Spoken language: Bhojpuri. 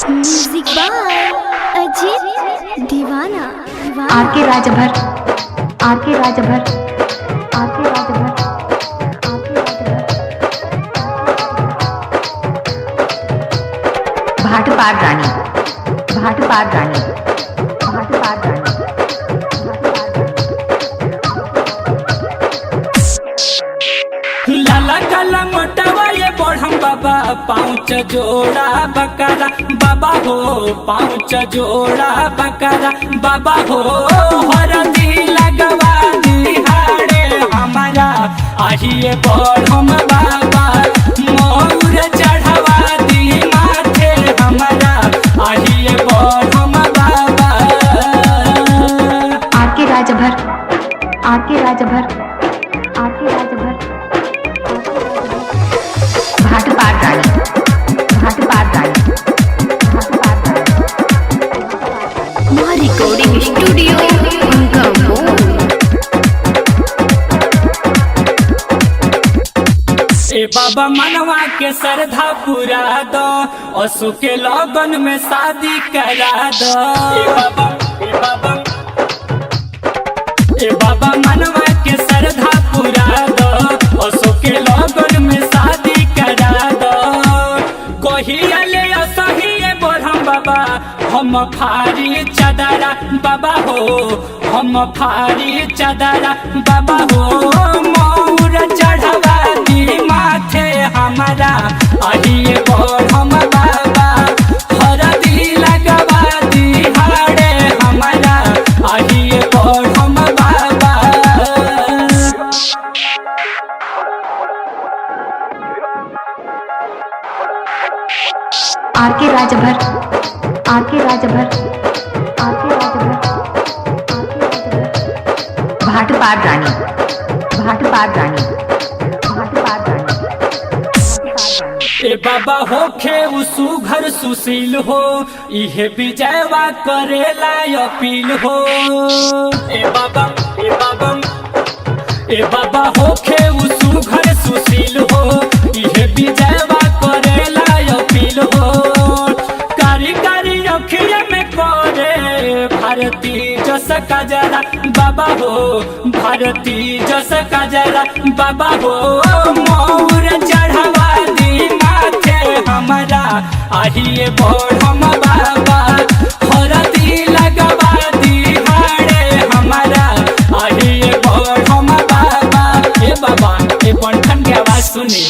म्यूजिक बाय अजीत दीवाना। आके राजभर, आके राजभर, आके राजभर, आके राजभर। भाट पार रानी, भाट पार रानी, भाट पार रानी। लाला काला मोटावा ये बढ़म बाबा, पाँच जोड़ा बकरा बाबा हो, पाँच जोड़ा बकरा बाबा हो। हरदी लगवा दिहाड़े हमारा आहिए बढ़म बाबा, मोर चढ़वा दी माथे हमारा आहिए बढ़म बाबा। आके राजभर, आके राजभर, आके राजभर। भाट पार रानी, भाट पार रानी, भाट पार रानी। माँ रिकॉर्डिंग स्टूडियो उनका ए बाबा मनवा के श्रद्धा पूरा दो, असु के लगन में शादी करा दो। ए बाबा, ए बाबा, ए बाबा मनवा के श्रद्धा पूरा दो, असु के लगन में शादी करा दो। कहिया ले असही बढ़म बाबा, हम फारी चदरा बाबा हो, हम फारी चदरा बाबा हो। मोर चढ़वा दी माथे हमारा आहिए बढ़म बाबा, हरदी लगवा दी हाड़े हमारा आहिए बढ़म बाबा। आके राजभर, आके राजभर, आके राजभर, आके राजभर। भाट पार रानी, भाट पार रानी, भाट पार रानी। ए बाबा होखे उसु घर सुशील हो, इहे विजयवा करेला अपील हो। ए बाबा, ए बाबा, ए बाबा होखे उसु घर सुशील हो, इहे विजयवा करेला अपील हो। कारी कारी अखिया में करे भारती जस कजरा बाबा हो, भारती जस कजरा बाबा हो। मोर चढ़वा दी माथे हमारा आहिए बढ़म बाबा, हरदी लगवा दी हाड़े हमारा आहिए बढ़म बाबा। ए बाबा, ए बंठन के आवाज सुनी।